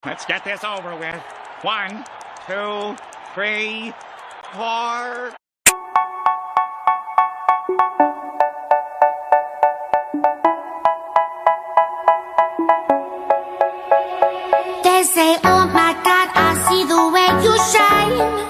Let's get this over with. 1, 2, 3, 4. They say, oh my God, I see the way you shine.